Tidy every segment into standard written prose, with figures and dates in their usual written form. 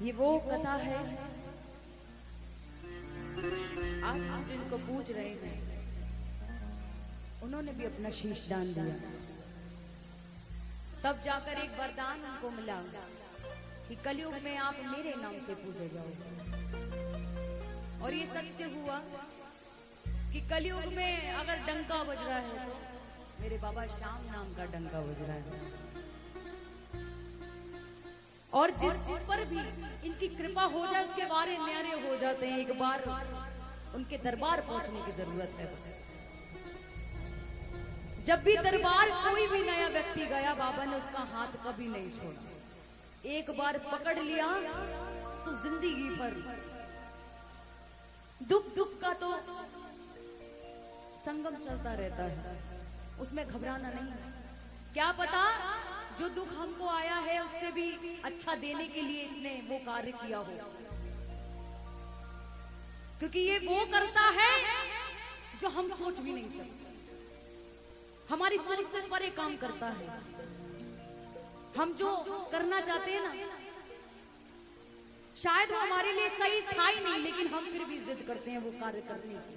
ये वो कथा है, आज हम जिनको पूज रहे हैं उन्होंने भी अपना शीश दान दिया, तब जाकर एक वरदान उनको मिला कि कलयुग में आप मेरे नाम से पूजे जाओगे। और ये सत्य हुआ कि कलयुग में अगर डंका बज रहा है तो मेरे बाबा श्याम नाम का डंका बज रहा है। और जिस पर भी इनकी कृपा हो जाए उसके बारे न्यारे हो जाते हैं। एक बार उनके दरबार पहुंचने की जरूरत है। जब भी दरबार कोई भी नया व्यक्ति गया, बाबा ने उसका हाथ कभी नहीं छोड़ा। एक बार पकड़ लिया तो जिंदगी भर दुख दुख का तो संगम चलता रहता है, उसमें घबराना नहीं। क्या पता जो दुख हमको आया है उससे भी अच्छा देने के लिए इसने वो कार्य किया हो, क्योंकि ये वो करता है जो हम सोच भी नहीं सकते। हमारी सोच से परे काम करता है। हम जो करना चाहते हैं ना, शायद वो हमारे लिए सही था ही नहीं, लेकिन हम फिर भी जिद करते हैं वो कार्य करने की।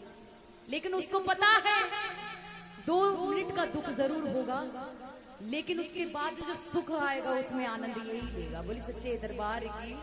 लेकिन उसको पता है 2 मिनट का दुख जरूर होगा, लेकिन उसके बाद जो सुख आएगा उसमें आनंद यही लेगा। बोली सच्चे दरबार की।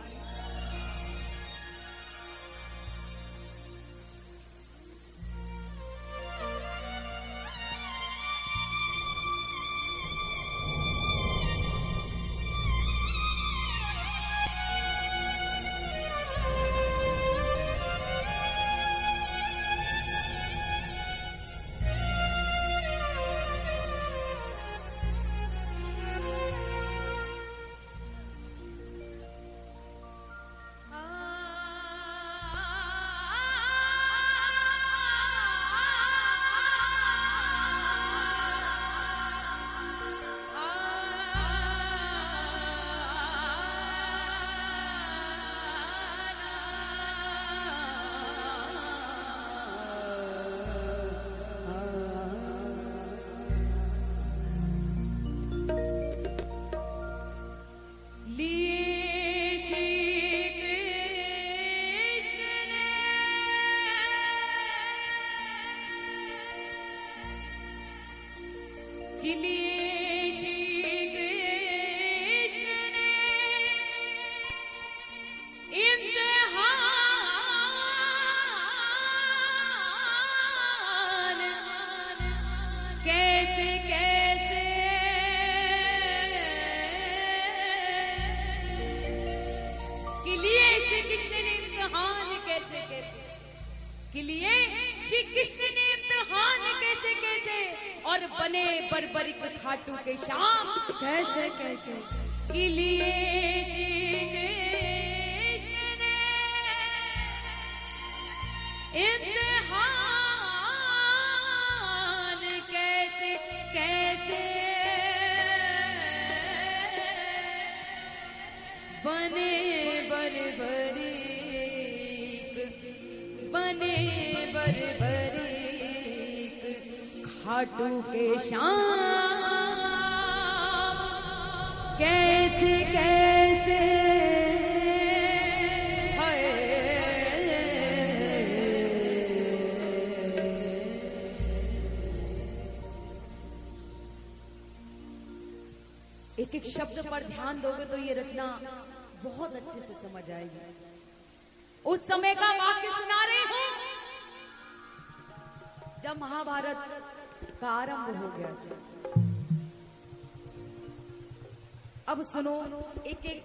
के लिए श्री कृष्ण ने इम्तिहान कैसे कैसे और बने बर्बरिक खाटू के श्याम कैसे कैसे के लिए श्री कृष्ण ने इम्तिहान कैसे कैसे बने बर्बरिक बने बर्बरिक खाटू के श्याम कैसे कैसे एक एक शब्द पर ध्यान दोगे तो ये रचना बहुत अच्छे से समझ आएगी। उस समय का वाक्य सुना रहे हूं जब महाभारत का आरंभ हो गया। अब सुनो, एक एक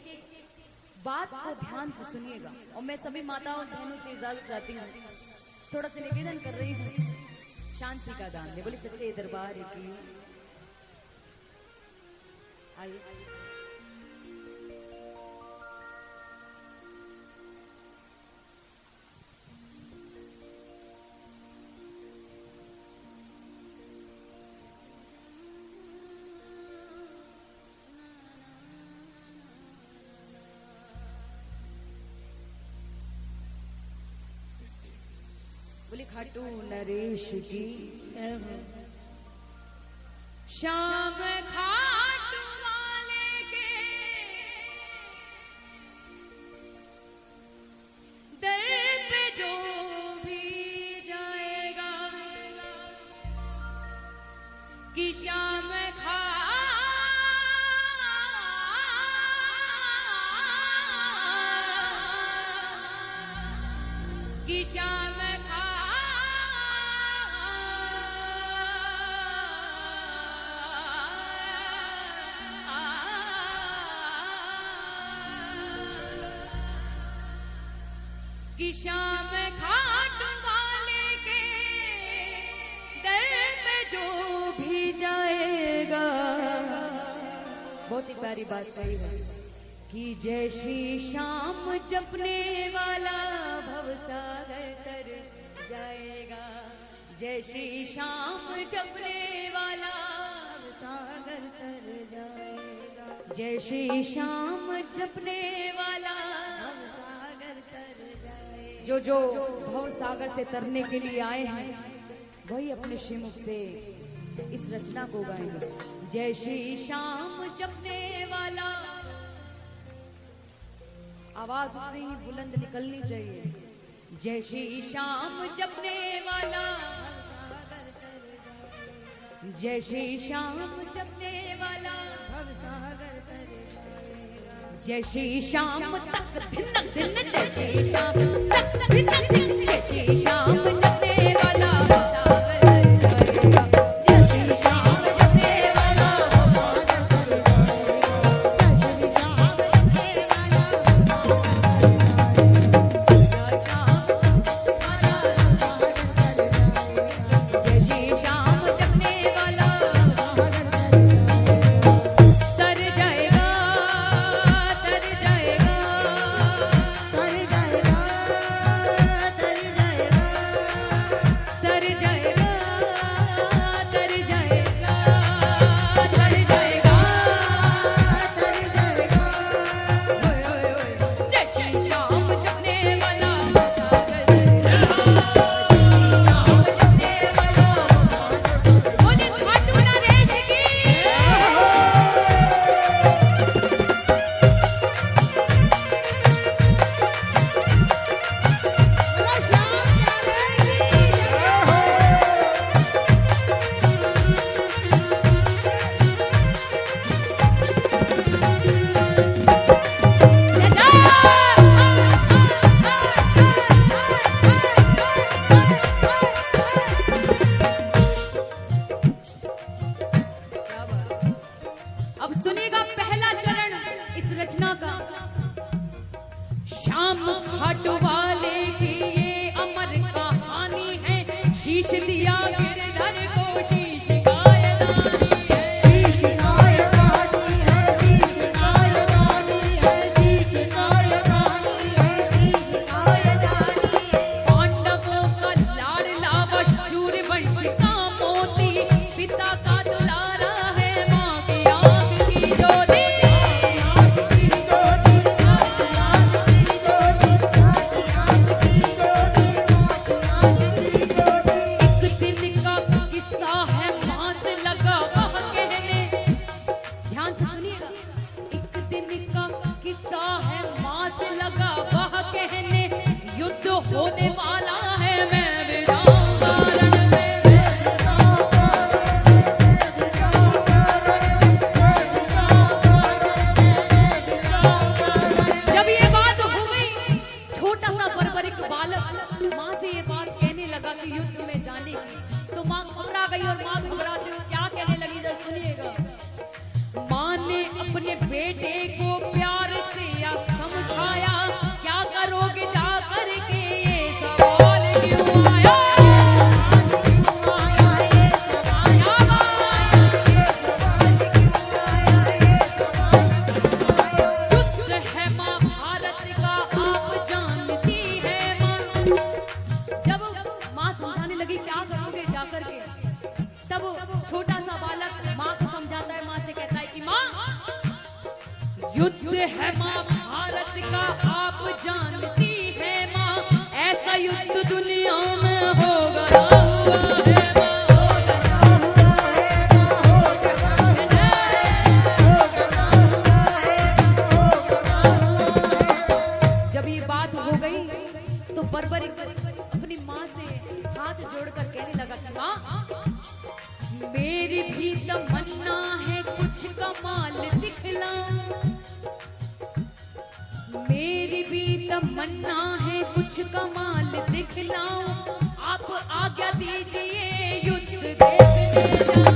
बात को ध्यान से सुनिएगा। और मैं सभी माताओं बहनों से इजाजत चाहती हूँ, थोड़ा सा निवेदन कर रही हूँ, शांति का दान दे। बोले सच्चे दरबार की। आइए बोले खाटू नरेश की श्याम खाटू वाले के श्याम खा कि श्याम घाट वाले के दर पे जो भी जाएगा, बहुत ही प्यारी बात कही है कि जय श्री श्याम जपने वाला भवसागर तर जाएगा, जय श्री श्याम जपने वाला भवसागर तर जाएगा, जय श्री श्याम जपने वाला भवसागर तर जाएगा। जो जो भव सागर से तरने के लिए आए हैं वही अपने श्रीमुख से इस रचना को गाएंगे। जय श्री श्याम जपने वाला, आवाज उतनी ही बुलंद निकलनी चाहिए। जय श्री श्याम जपने वाला, जय श्री श्याम जपने वाला, जय श्री श्याम तक दिन दिन, जय श्री श्याम तक दिन दिन, जय श्री श्याम जपने वाला सागर जाएगा, जय श्री श्याम जपने वाला सागर जाएगा, जय श्री श्याम जपने वाला तर जाएगा, तर जाएगा, तर जाएगा, तर जाएगा, तर जाएगा, तर जाएगा, तर जाएगा, तर जाएगा। ओए ओए ओए, जय श्री श्याम जपने वाला सागर जाएगा, जपने वाला बोले खाटू नरेश की। अब सुनिएगा पहला चरण इस रचना का। श्याम घाट वाले की ये अमर कहानी है, शीश दिया गिरधर को शीश गायदानी है, शीश गायदानी है, शीश गायदानी है, शीश गायदानी है, शीश गायदानी है। पांडवों का लाडला व शूरवंश का मोती, पिता का दुलारा है, माँ की आँख की ज्योति, एक दिन का किस्सा है, माँ से लगा वह कहने, ध्यान से सुनिएगा। एक दिन का किस्सा है, माँ से लगा वह कहने, युद्ध होने वाला है, मैं विराऊंगा रण में, जब ये बात हो गई, छोटा सा बर्बरिक बालक माँ से ये बात कहने लगा कि युद्ध में जाने की, तो माँ घबरा गई और माँ घबराते हुए क्या कहने लगी, जरा सुनिएगा। माँ ने अपने बेटे को प्यार से या समझाया, क्या करोगे जा करके, ये सवाल क्यों आया, क्या बात? युद्ध है महाभारत का, आप जानती है माँ। जब माँ समझाने लगी क्या करोगे जाकर के, तब छोटा सा बालक माँ को समझाता है, माँ से कहता है कि माँ, युद्ध है महाभारत का, आप जानती है माँ, ऐसा युद्ध दुनिया में हो गया हुआ है माँ, जब ये बात हो गई तो बर्बरिक अपनी माँ से हाथ जोड़कर कहने लगा कि माँ, मेरी भी तमन्ना है कुछ कमाल दिखलाऊं, मेरी भी तमन्ना है कुछ कमाल दिखलाऊं, आप आज्ञा दीजिए युद्ध देखने जाऊं।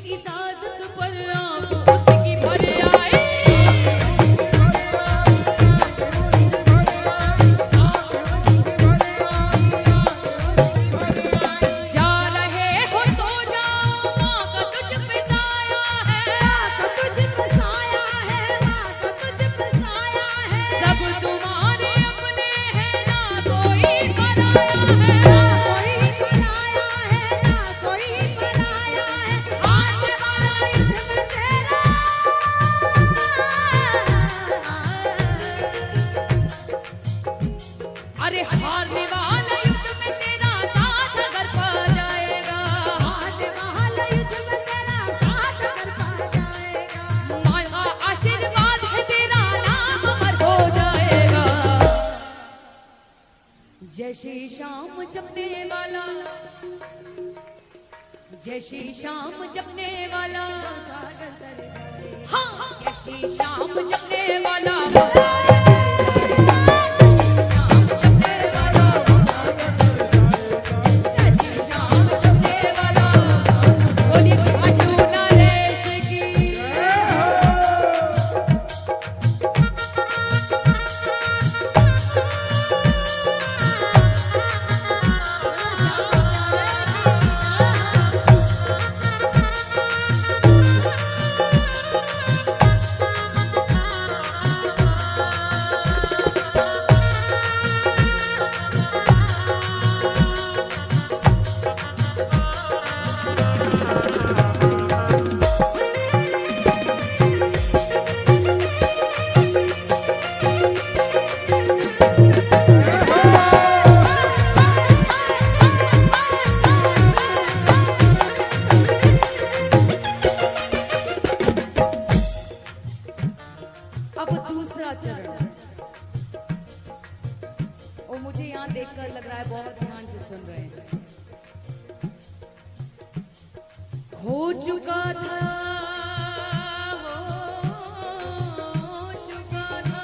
इजाजत पर आप उसकी भर आए, जा रहे हो तो जाओ, माँ का तुझ पे साया है, माँ का तुझ पे साया है, माँ का तुझ पे साया है। सब तुम्हारे अपने हैं, ना कोई पराया है, ना कोई पराया है, ना कोई पराया है। आने वाला युद्ध में तेरा, अरे हारने वाला युद्ध में तेरा साथ अगर पा जाएगा, हारने वाला युद्ध में तेरा साथ अगर पा जाएगा, माँ का आशीर्वाद है तेरा नाम अमर हो जाएगा। जय श्री श्याम जपने वाला, जय श्री श्याम जपने वाला, हाँ जय श्री श्याम जपने वाला, बोलिए खाटू नरेश की। अब दूसरा चरण, और मुझे यहाँ देखकर लग रहा है बहुत ध्यान से सुन रहे हैं। हो चुका था, हो चुका था,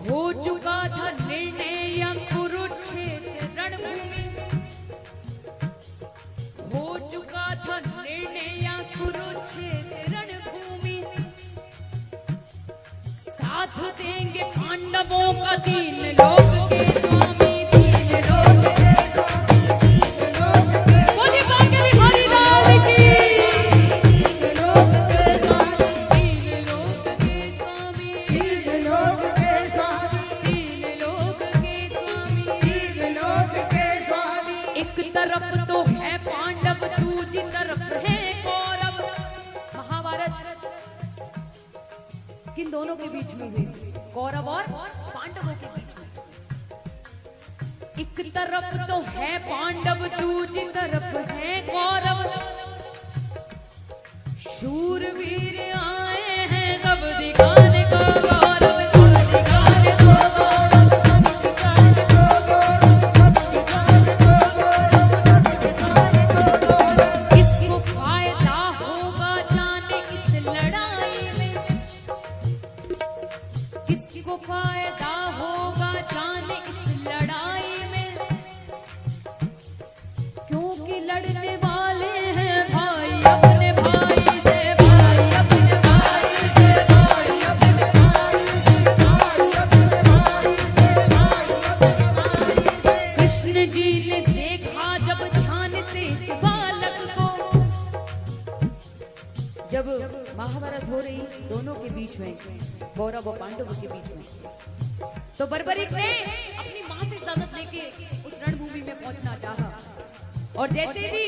हो चुका था निर्णय या कुरुक्षेत्र रणभूमि, हो चुका था निर्णय या कुरुक्षेत्र रणभूमि। साथ देंगे पांडवों का तीन लोक के स्वामी, तीन लोक के स्वामी, तीन लोक के, बोलिए बांके बिहारी लाल की। तीन लोक के स्वामी, तीन लोक के स्वामी, तीन लोक के स्वामी, तीन लोक के स्वामी, तीन लोक के स्वामी। एक तरफ तो है पांडव, दूसरी तरफ है कौरव। महाभारत किन दोनों के बीच में हुई? कौरव और पांडवों के बीच में। एक तरफ तो है पांडव, दूसरी तरफ है कौरव। शूरवीर आए हैं सब दिखाने को गौरव, सब दिखाने को गौरव, सब दिखाने को गौरव, सब दिखाने को गौरव, सब दिखाने को गौरव। किसको फायदा होगा जाने इस लड़ाई में, किसको फायदा होगा जाने इस लड़ाई में, क्योंकि लड़ने वाले हैं भाई अपने भाई से, भाई अपने भाई से, भाई अपने भाई से, भाई अपने भाई से, भाई अपने भाई से। कृष्ण जी ने देखा जब ध्यान से इस बालक को, जब महाभारत हो रही दोनों के बीच में, कौरव और पांडवों के बीच में, तो बर्बरीक ने अपनी मां से इजाजत लेके उस रणभूमि में पहुंचना चाहा। और जैसे भी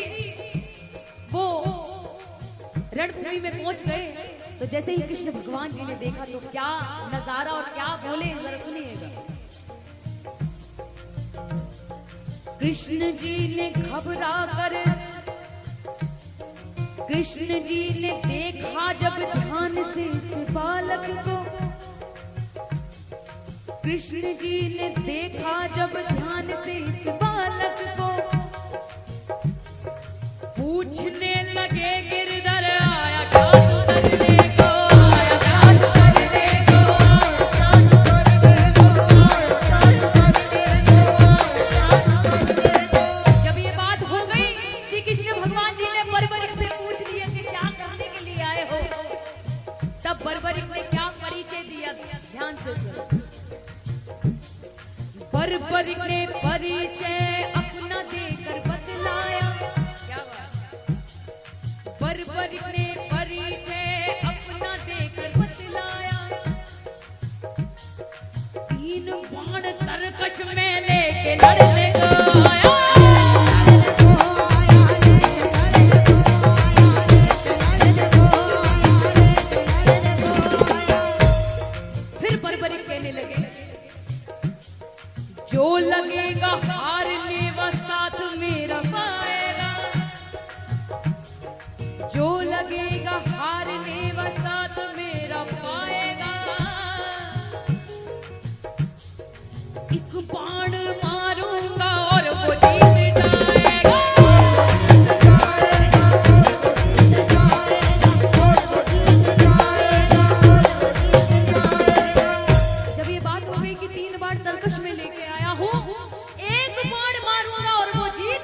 वो रणभूमि में पहुंच गए, तो जैसे ही कृष्ण भगवान जी ने देखा तो क्या नजारा और क्या बोले, जरा सुनिएगा। कृष्ण जी ने घबरा कर कृष्ण जी ने देखा जब ध्यान से इस बालक को, कृष्ण जी ने देखा जब ध्यान से इस बालक को, पूछने लगे गिरधर आया क्या तू करने को, आया क्या तू करने को, जब ये बात हो गई श्री कृष्ण भगवान जी ने बर्बरिक से पूछ लिया कि क्या करने के लिए आए हो। तब बर्बरिक ने क्या परिचय दिया, ध्यान से सुनो। बर्बरिक ने परिचय अपना देकर बतलाया, क्या बात, बर्बरिक ने परिचय अपना देकर बतलाया, 3 बाण तरकश में लेके लड़ने को आया। फिर बर्बरिक कहने लगे जो लगेगा हारने व साथ मेरा पाएगा, जो लगेगा हारने व साथ मेरा पाएगा, एक बाण मारूंगा और वो जीत जाएगा। जब ये बात हो गई कि 3 बाण तरकश में लेके आया हूँ, एक बाण मारूंगा और वो जीत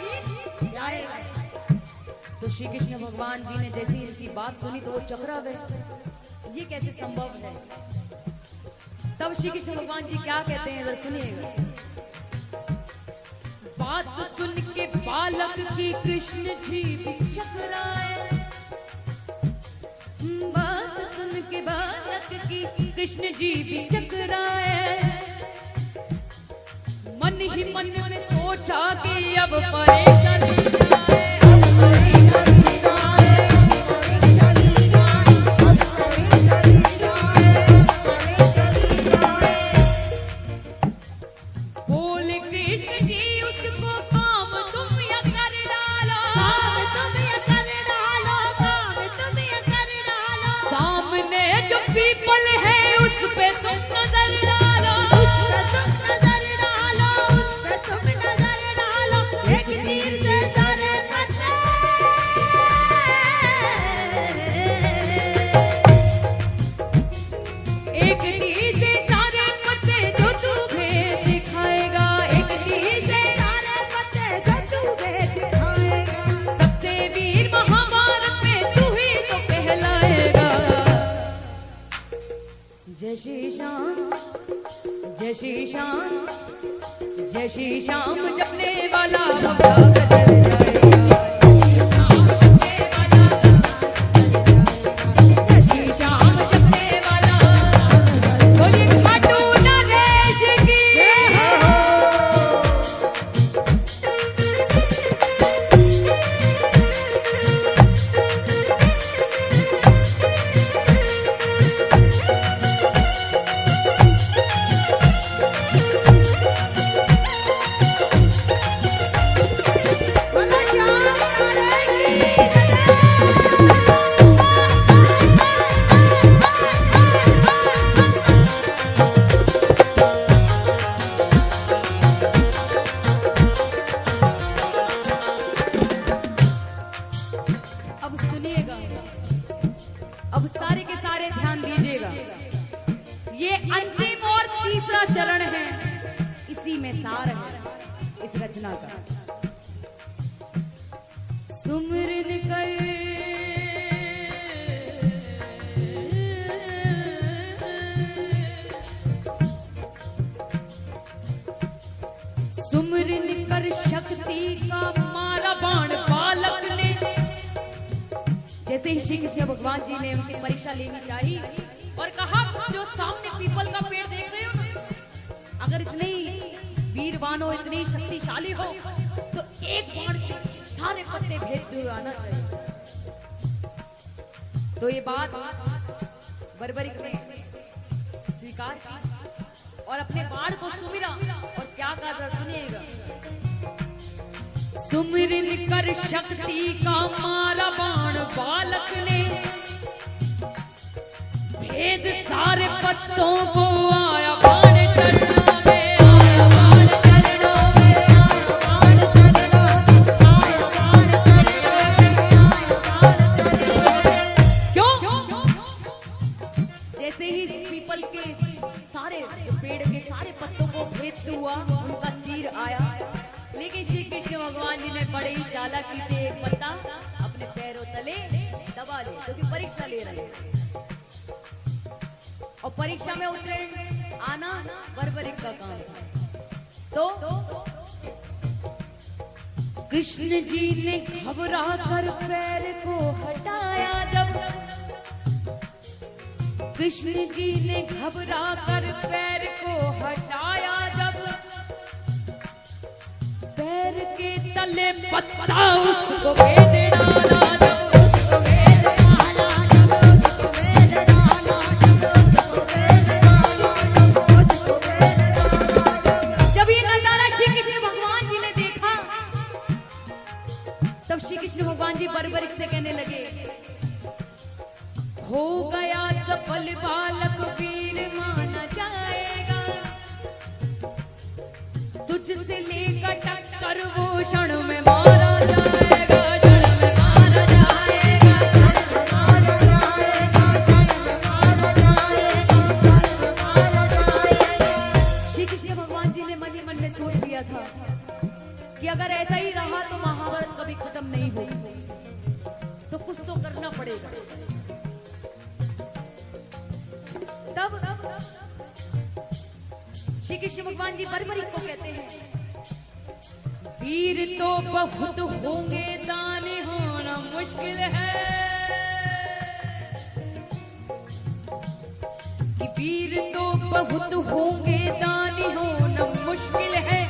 जाएगा। तो श्री कृष्ण भगवान जी ने जैसी इनकी बात सुनी तो वो चकरा गए, ये कैसे संभव है। तब श्री कृष्ण भगवान जी क्या कहते हैं, सुनिएगा। बात सुन के बालक की कृष्ण जी चकराए, बात सुन के बालक की कृष्ण जी भी चकराए, मन ही मन में सोचा कि अब परेशानी जाए, बोले कृष्ण जी उसको काम तुम या कर डालो, काम तुम या कर डालो, काम तुम या कर डालो, सामने जो पीपल है उस पे तुम नजर डालो, उस पे तुम नजर डालो, उस पे तुम नजर डालो, एक तीर से सारे पत्ते, एक तीर से सारे पत्ते जो तू भेद दिखाएगा, एक तीर से सारे पत्ते जो तू भेद दिखाएगा, सबसे वीर महाभारत में तू ही तो कहलाएगा। जय श्री श्याम, जय श्री श्याम, जय श्री श्याम जपने वाला सबका गजर जाएगा, जय श्री श्याम जपने वाला, बोलिए खाटू नरेश की। अब सुनिएगा, अब सारे के सारे ध्यान दीजिएगा, ये अंतिम और तीसरा चरण है, इसी में सार है इस रचना का। सुमिरन कर सुमिरन कर शक्ति का मारा बाण बालक ने। जैसे ही श्री कृष्ण भगवान जी ने उनकी परीक्षा लेनी चाहिए और कहा जो सामने पीपल का पेड़ देख रहे हो ना, अगर इतने ही वीरवान हो, इतने ही शक्तिशाली हो तो एक बाण से सारे पत्ते भेद हुए आना चाहिए। तो ये बात बर्बरिक ने स्वीकार की और अपने बाण को सुमिरा और क्या कहा था सुनिएगा। सुमिरन कर शक्ति का मारा बाण बालक ने, भेद सारे पत्तों को आया बाण चरणों में, आया बाण चरणों में, आया बाण चरणों, आया बाण चरणों में। क्यों? जैसे ही पीपल के सारे पेड़ के सारे पत्तों को भेद हुआ, उनका तीर आया, लेकिन श्री कृष्ण भगवान जी ने बड़े ही चालाकी से एक पत्ता अपने पैरों तले दबा ले, क्योंकि परीक्षा ले रहे हैं और परीक्षा में उतरे आना बर्बरिक का काम है। तो कृष्ण जी ने घबरा कर पैर को हटाया जब, कृष्ण जी ने घबरा कर पैर को हटाया जब, पैर के तले पत्ता उसको भेद डाला जब, उसको भेद डाला जब, उसको भेद डाला जब, उसको भेद डाला जब, उसको भेद डाला जब। जब ये नजारा श्री कृष्ण भगवान जी ने देखा, तब श्री कृष्ण भगवान जी बर्बरिक से कहने लगे, हो गया सफल बालक वीर माना जाएगा, तुझसे लेकर टक्कर वो क्षण में मारा जाएगा, क्षण में मारा जाएगा, क्षण में मारा जाएगा, क्षण में मारा जाएगा, क्षण में मारा जाएगा। श्री कृष्ण भगवान जी ने मन ही मन में सोच लिया था कि अगर ऐसा ही रहा तो महाभारत कभी खत्म नहीं होगी, तो कुछ तो करना पड़ेगा। तब श्री कृष्ण भगवान जी बर्बरिक को कहते हैं, वीर तो बहुत होंगे दानी होना मुश्किल है, कि वीर तो बहुत होंगे दानी होना मुश्किल है,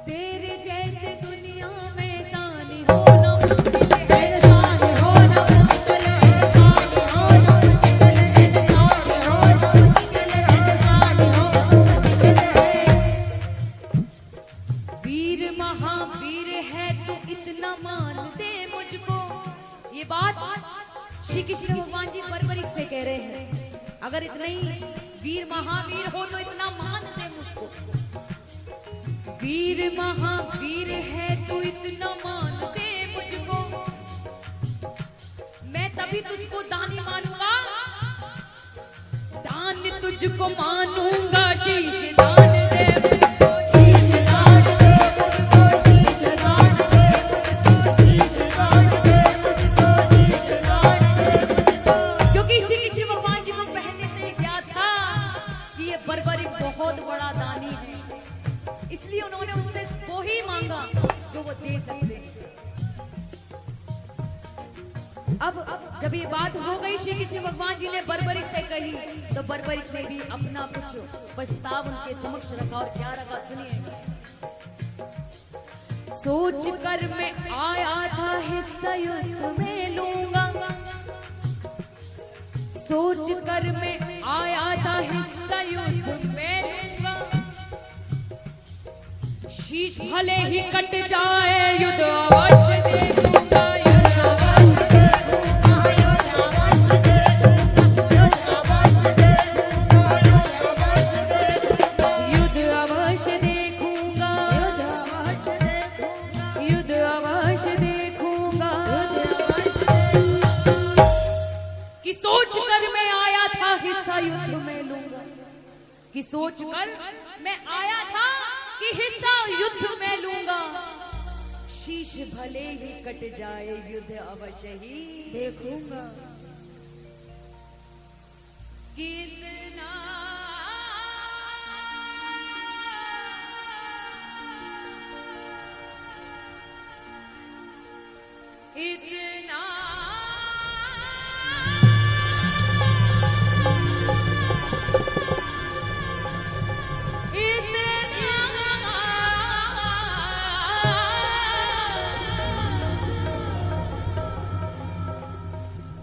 तेरे जैसे दुनिया में सानी होना मुश्किल है, सानी होना मुश्किल है, सानी होना मुश्किल है, सानी होना मुश्किल है, सानी होना मुश्किल है। वीर महावीर है तो इतना मान दे मुझको, ये बात श्री कृष्ण भगवान जी बर्बरिक से कह रहे हैं, अगर इतना ही वीर महावीर हो तो इतना मान दे मुझको, वीर महावीर है तो इतना मान दे मुझको, मैं तभी तुझको दानी मानूंगा, दान तुझको मानूंगा, शीश दान दे मुझको, शीश दान दे मुझको, शीश दान दे मुझको, शीश दान दे मुझको, शीश दान दे मुझको। क्योंकि श्री कृष्ण भगवान जी को पहले से ही ज्ञात था कि ये बर्बरिक बहुत बड़ा दानी है, इसलिए उन्होंने उनसे वो ही मांगा जो वो दे सकते हैं। अब जब ये बात हो गई, श्री कृष्ण भगवान जी ने बर्बरिक से कही, तो बर्बरिक ने भी अपना कुछ प्रस्ताव उनके समक्ष रखा, और क्या रखा सुनिए। सोच कर मैं आया था हिस्सा युद्ध में लूंगा, सोच कर मैं आया था हिस्सा युद्ध में लूंगा, शीश भले ही कट जाए युद्ध अवश्य देखूंगा, युद्ध अवश्य देखूंगा, युद्ध अवश्य देखूंगा, युद्ध अवश्य देखूंगा, युद्ध अवश्य देखूंगा, युद्ध अवश्य देखूंगा, युद्ध अवश्य देखूंगा, कि सोच कर मैं आया था हिस्सा युद्ध में लूंगा, कि सोच कर मैं आया था कि हिस्सा युद्ध में लूंगा, शीश भले ही कट जाए युद्ध अवश्य ही देखूंगा, कितना इतना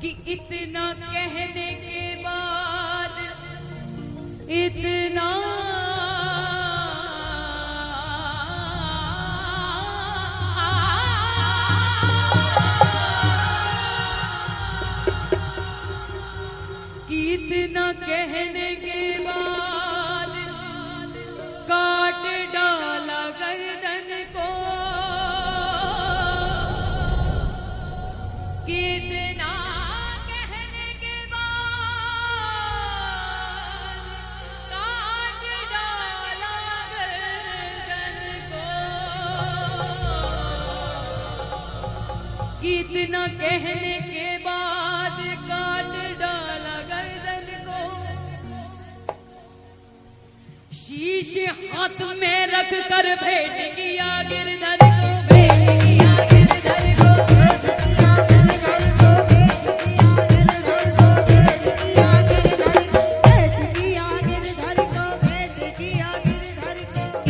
कि इतना कहने के बाद इतना कि इतना कहने के बाद काट डाला गर्दन को, शीश हाथ में रख कर भेंट किया गिरधर को, भेंट किया गिरधर को,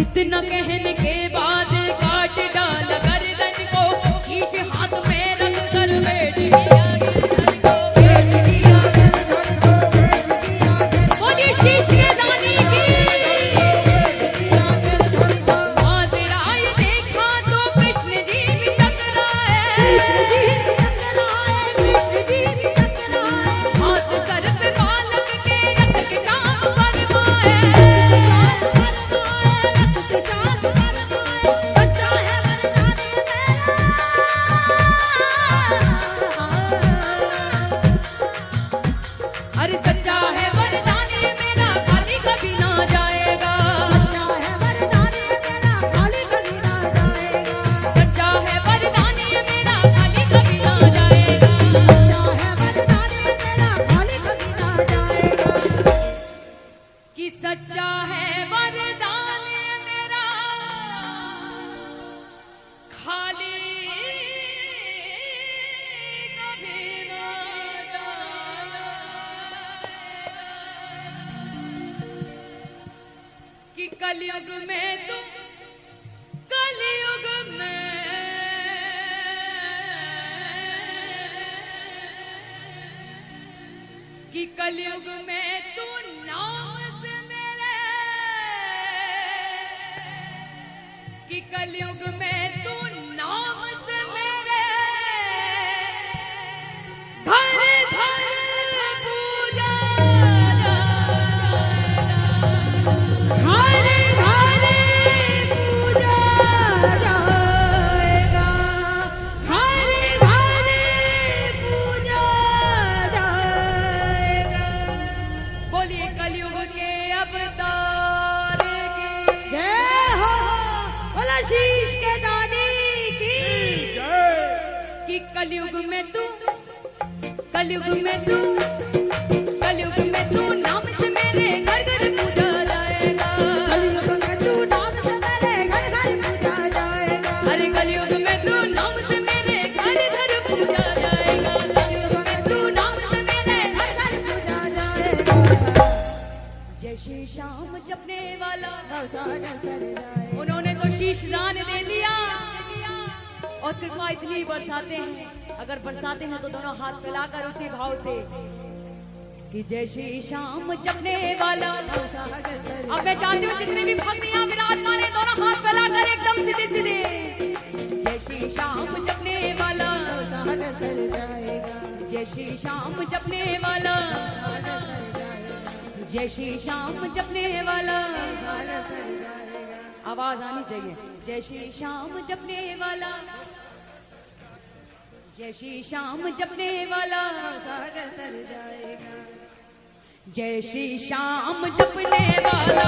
इतना कहने के बाद काट डाला गर्दन को, शीश हाथ में रख कर भेंट किया गिरधर को, भेंट किया गिरधर को, बोलिए शीश के दानी की। हाजिराई देखा तो कृष्ण जी भी टकराए, हाथ सर पे बालक के रख के शाम फरमाए, अरे सच्चा है वरदान ये मेरा खाली कभी ना जाएगा, सच्चा है वरदान ये मेरा खाली कभी ना जाएगा, कि सच्चा है वरदान ये मेरा खाली कभी ना कि कलयुग में तुम, कलयुग में कि कलयुग में तू नाम से मेरे, कि कलयुग में तू नाम से मेरे घर घर पूजा बोलिए कलयुग के अवतार की जय हो, बोला शीश के दानी की कि कलयुग में तू, कलयुग में तू, कलयुग में तू नाम से मेरे घर घर पूजा जाएगा, कलयुग में तू नाम से मेरे घर घर पूजा जाएगा, अरे कलयुग में तू नाम से मेरे घर घर पूजा जाएगा, कलयुग में तू नाम से मेरे घर घर पूजा जाएगा, जय श्री श्याम जपने वाला, सागर कर जाएगा। उन्होंने तो शीश दान दे दिया और कृपा इतनी बरसाते हैं, अगर बरसाते हैं तो दोनों हाथ फैलाकर उसी भाव से कि जय श्री श्याम जपने वाला। अब मैं चाहती हूँ जितने भी भक्त यहाँ विराजमान है दोनों हाथ फैलाकर एकदम सीधे सीधे जय श्री श्याम जपने वाला, जय श्री श्याम जपने वाला, जय श्री श्याम जपने वाला। आवाज आनी चाहिए, जय श्री श्याम जपने वाला, जय श्री श्याम जपने वाला, जय श्री श्याम जपने वाला,